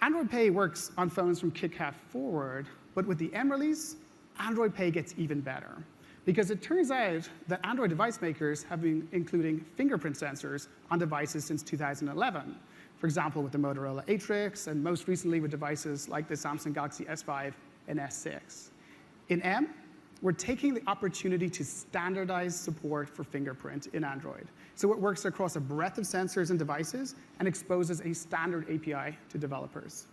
Android Pay works on phones from KitKat forward, but with the M release, Android Pay gets even better. Because it turns out that Android device makers have been including fingerprint sensors on devices since 2011. For example, with the Motorola Atrix, and most recently with devices like the Samsung Galaxy S5 and S6. In M, we're taking the opportunity to standardize support for fingerprint in Android. So it works across a breadth of sensors and devices and exposes a standard API to developers.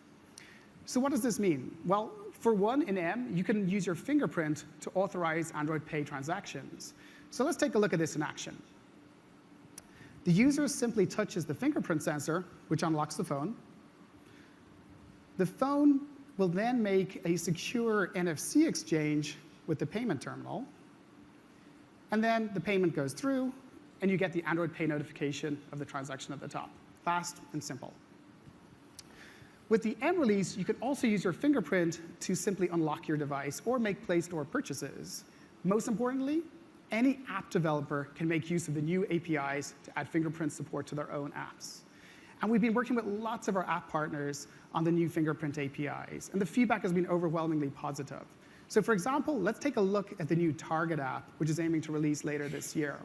So what does this mean? Well, for one, in M, you can use your fingerprint to authorize Android Pay transactions. So let's take a look at this in action. The user simply touches the fingerprint sensor, which unlocks the phone. The phone will then make a secure NFC exchange with the payment terminal. And then the payment goes through, and you get the Android Pay notification of the transaction at the top. Fast and simple. With the M release, you can also use your fingerprint to simply unlock your device or make Play Store purchases. Most importantly, any app developer can make use of the new APIs to add fingerprint support to their own apps. And we've been working with lots of our app partners on the new fingerprint APIs, and the feedback has been overwhelmingly positive. So for example, let's take a look at the new Target app, which is aiming to release later this year.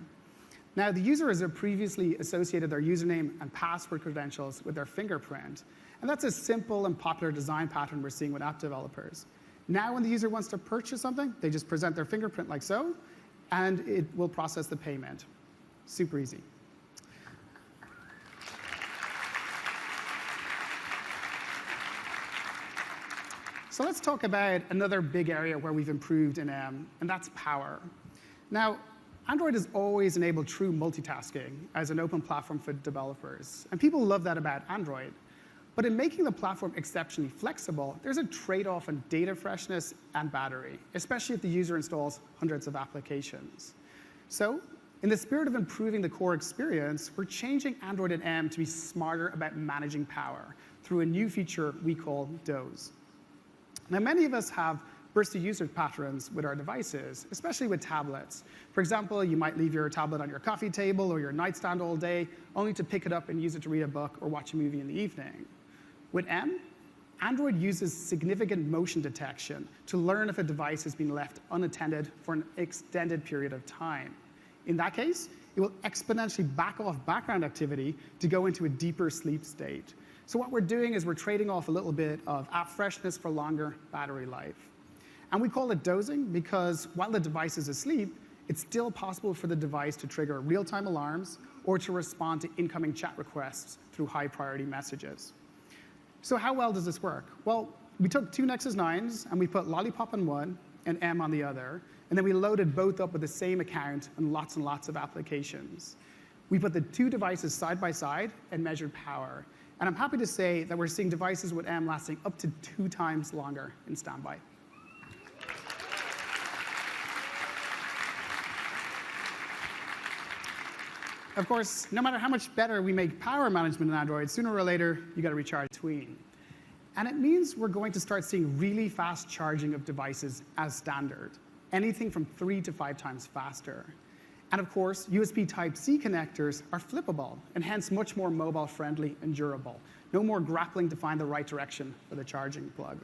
Now, the user has previously associated their username and password credentials with their fingerprint, and that's a simple and popular design pattern we're seeing with app developers. Now, when the user wants to purchase something, they just present their fingerprint like so, and it will process the payment. Super easy. So let's talk about another big area where we've improved in M, and that's power. Now, Android has always enabled true multitasking as an open platform for developers, and people love that about Android. But in making the platform exceptionally flexible, there's a trade-off on data freshness and battery, especially if the user installs hundreds of applications. So, in the spirit of improving the core experience, we're changing Android and M to be smarter about managing power through a new feature we call Doze. Now, many of us have bursty user patterns with our devices, especially with tablets. For example, you might leave your tablet on your coffee table or your nightstand all day, only to pick it up and use it to read a book or watch a movie in the evening. With M, Android uses significant motion detection to learn if a device has been left unattended for an extended period of time. In that case, it will exponentially back off background activity to go into a deeper sleep state. So what we're doing is we're trading off a little bit of app freshness for longer battery life. And we call it dozing because while the device is asleep, it's still possible for the device to trigger real-time alarms or to respond to incoming chat requests through high-priority messages. So how well does this work? Well, we took two Nexus 9s, and we put Lollipop on one and M on the other, and then we loaded both up with the same account and lots of applications. We put the two devices side by side and measured power. And I'm happy to say that we're seeing devices with M lasting up to 2 times longer in standby. Of course, no matter how much better we make power management in Android, sooner or later, you got to recharge between. And it means we're going to start seeing really fast charging of devices as standard, anything from 3 to 5 times faster. And of course, USB Type-C connectors are flippable, and hence much more mobile-friendly and durable. No more grappling to find the right direction for the charging plug.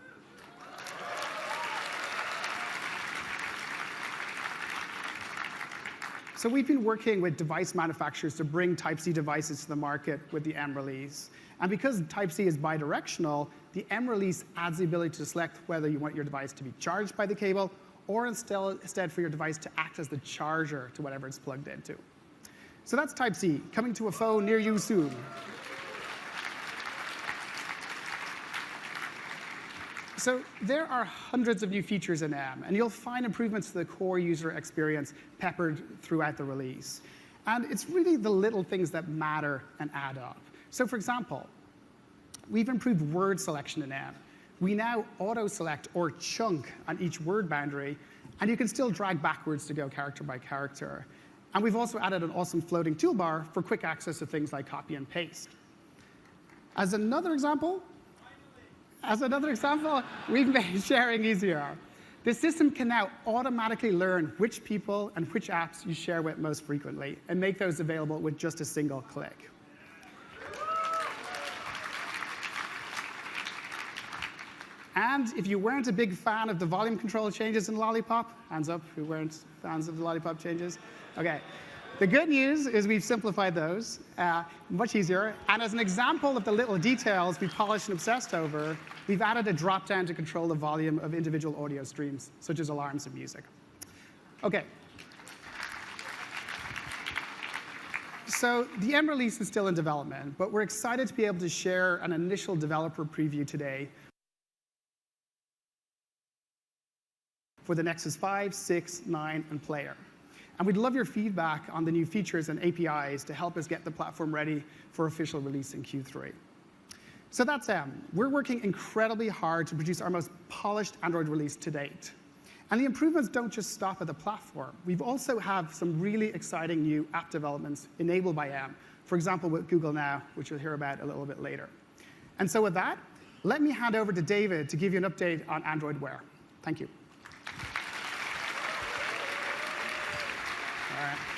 So we've been working with device manufacturers to bring Type-C devices to the market with the M release. And because Type-C is bidirectional, the M release adds the ability to select whether you want your device to be charged by the cable or instead for your device to act as the charger to whatever it's plugged into. So that's Type-C, coming to a phone near you soon. So there are hundreds of new features in M, and you'll find improvements to the core user experience peppered throughout the release. And it's really the little things that matter and add up. So for example, we've improved word selection in M. We now auto-select or chunk on each word boundary, and you can still drag backwards to go character by character. And we've also added an awesome floating toolbar for quick access to things like copy and paste. As another example, we've made sharing easier. The system can now automatically learn which people and which apps you share with most frequently and make those available with just a single click. And if you weren't a big fan of the volume control changes in Lollipop, hands up who weren't fans of the Lollipop changes. OK. The good news is we've simplified those, much easier. And as an example of the little details we polished and obsessed over, we've added a drop-down to control the volume of individual audio streams, such as alarms and music. OK. So the M release is still in development, but we're excited to be able to share an initial developer preview today for the Nexus 5, 6, 9, and Player. And we'd love your feedback on the new features and APIs to help us get the platform ready for official release in Q3. So that's M. We're working incredibly hard to produce our most polished Android release to date. And the improvements don't just stop at the platform. We've also have some really exciting new app developments enabled by M, for example, with Google Now, which you'll hear about a little bit later. And so with that, let me hand over to David to give you an update on Android Wear. Thank you. All right.